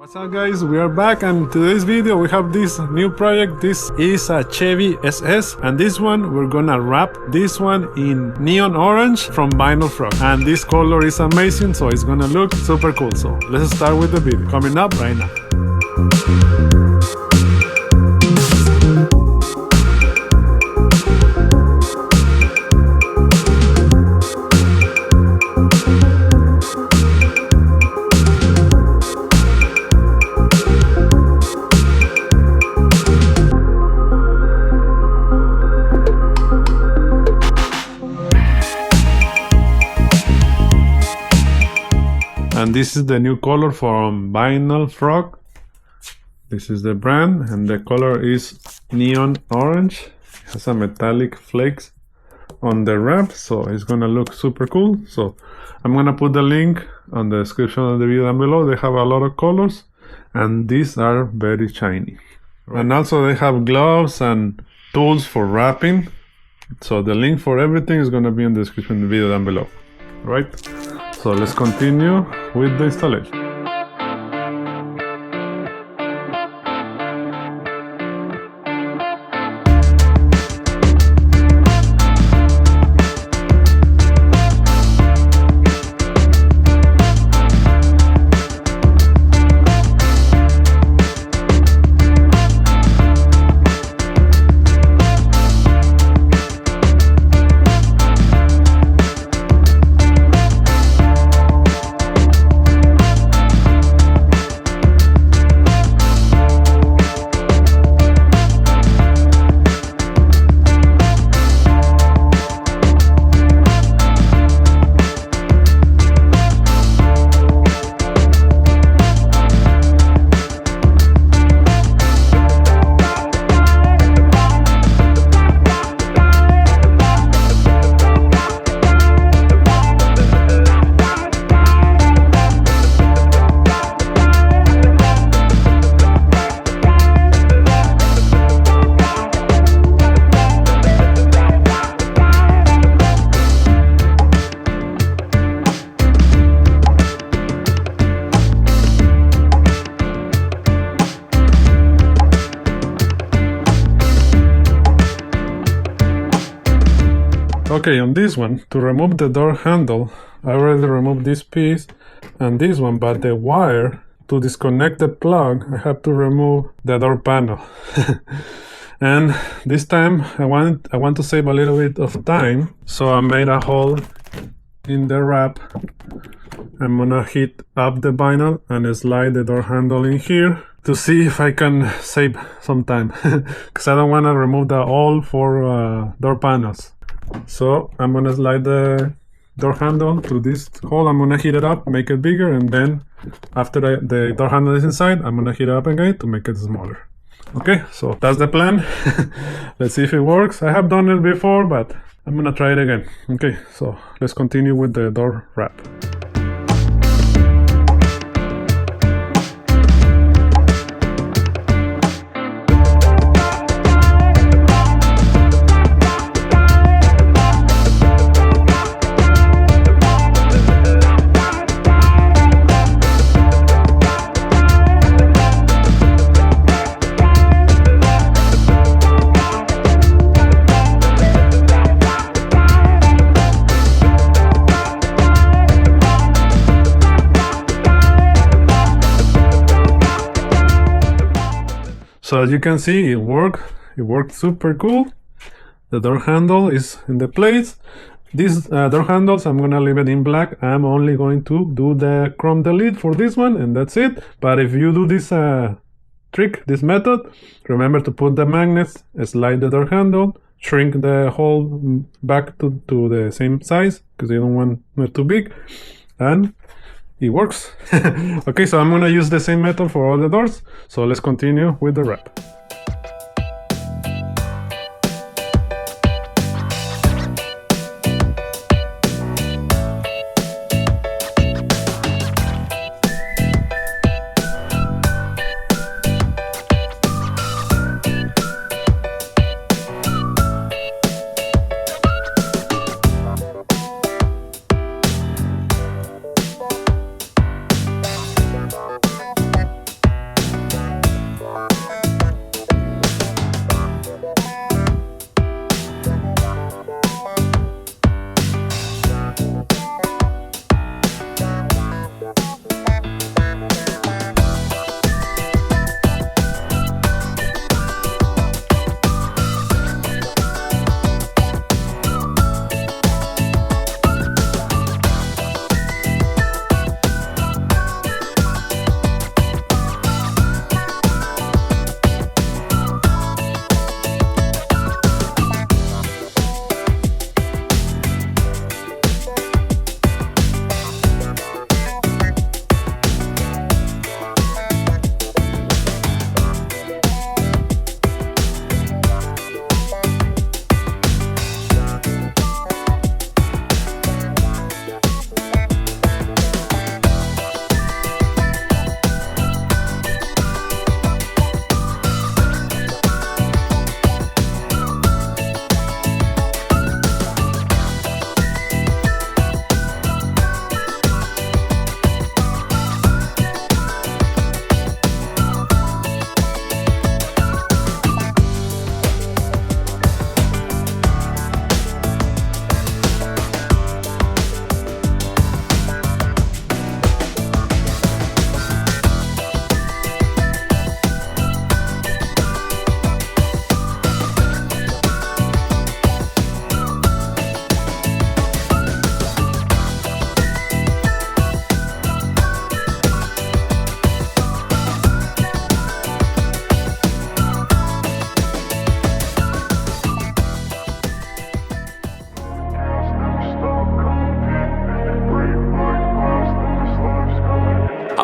What's up guys, we are back and in today's video we have this new project. This is a Chevy SS and this one we're gonna wrap this one in neon orange from Vinyl Frog, and this color is amazing, so it's gonna look super cool. So let's start with the video coming up right now. And this is the new color from Vinyl Frog. This is the brand and the color is neon orange. It has a metallic flakes on the wrap, so it's gonna look super cool. So I'm gonna put the link on the description of the video down below. They have a lot of colors and these are very shiny. And also they have gloves and tools for wrapping. So the link for everything is gonna be in the description of the video down below. Right? So let's continue with the installation. Okay, on this one, to remove the door handle, I already removed this piece and this one, but the wire, to disconnect the plug, I have to remove the door panel. And this time I want to save a little bit of time, so I made a hole in the wrap. I'm gonna heat up the vinyl and slide the door handle in here to see if I can save some time, because I don't want to remove all four door panels. So I'm gonna slide the door handle to this hole. I'm gonna heat it up, make it bigger, and then after the door handle is inside, I'm gonna heat it up again to make it smaller. Okay, so that's the plan. Let's see if it works. I have done it before, but I'm gonna try it again. Okay, so let's continue with the door wrap. So as you can see, it worked super cool. The door handle is in the place. These door handles, I'm gonna leave it in black. I'm only going to do the chrome delete for this one and that's it. But if you do this trick, this method, remember to put the magnets, slide the door handle, shrink the hole back to the same size because you don't want it too big, and it works. Okay, so I'm gonna use the same method for all the doors. So let's continue with the wrap.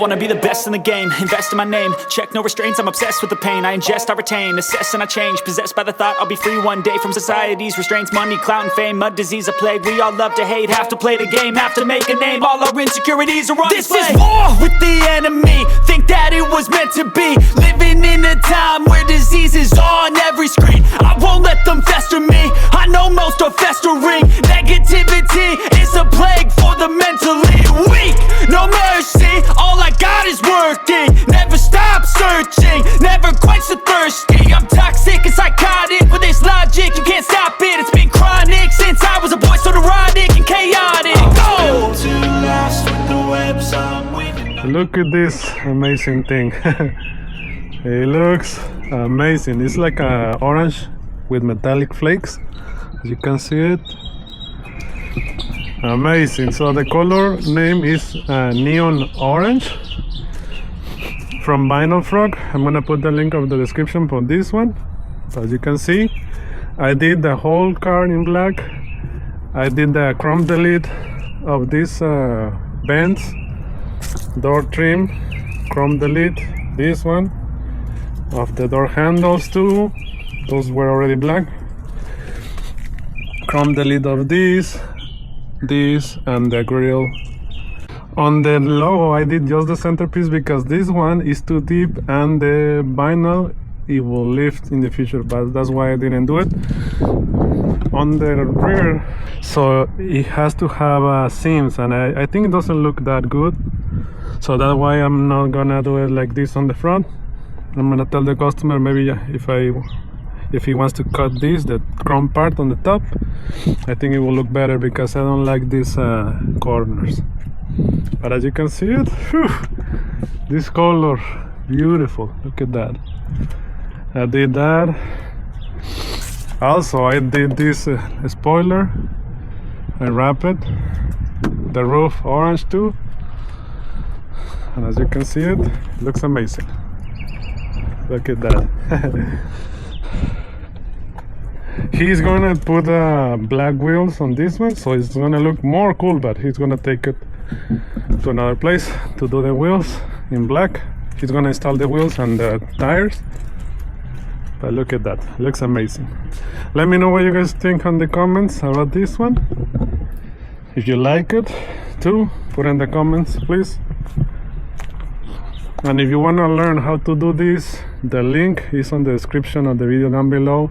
wanna be the best in the game, invest in my name, check no restraints, I'm obsessed with the pain. I ingest, I retain, assess and I change, possessed by the thought I'll be free one day from society's restraints. Money, clout and fame, mud, disease, a plague. We all love to hate, have to play the game, have to make a name. All our insecurities are on display. This is war with the enemy, think that it was meant to be. Living in a time where disease is on every screen. I won't let them fester me, I know most are festering. Negativity is a plague for the mentally weak. No mercy, all I got is working. Never stop searching, never quench the thirsty. I'm toxic and psychotic with this logic, you can't stop it. It's been chronic since I was a boy, so neurotic and chaotic. Go! To last with the webs I'm weaving. Look at this amazing thing. It looks amazing. It's like a orange with metallic flakes. You can see it. Amazing. So the color name is neon orange from Vinyl Frog. I'm gonna put the link of the description for this one. So as you can see, I did the whole car in black. I did the chrome delete of this vents, door trim, chrome delete, this one, of the door handles too, those were already black, chrome delete of this, and the grill. On the logo I did just the centerpiece because this one is too deep and the vinyl, it will lift in the future, but that's why I didn't do it. On the rear, so it has to have seams, and I think it doesn't look that good, so that's why I'm not gonna do it like this on the front. I'm gonna tell the customer maybe if he wants to cut this, the chrome part on the top, I think it will look better because I don't like these corners. But as you can see it, whew, this color, beautiful, look at that. I did that. Also I did this spoiler, I wrap it, the roof orange too, and as you can see it looks amazing. Look at that. He's gonna put black wheels on this one, so it's gonna look more cool, but he's gonna take it to another place to do the wheels in black. He's gonna install the wheels and the tires. But look at that, looks amazing. Let me know what you guys think on the comments about this one. If you like it too, put in the comments please. And if you want to learn how to do this, the link is on the description of the video down below.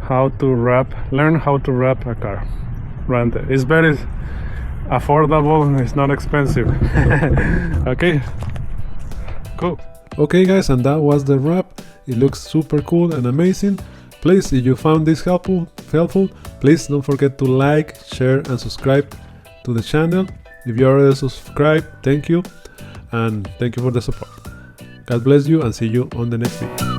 How to learn how to wrap a car. Right there. It's very affordable and it's not expensive. Okay, cool. Okay guys, and that was the wrap. It looks super cool and amazing. Please, if you found this helpful, please don't forget to like, share and subscribe to the channel. If you already subscribed, thank you, and thank you for the support. God bless you and see you on the next video.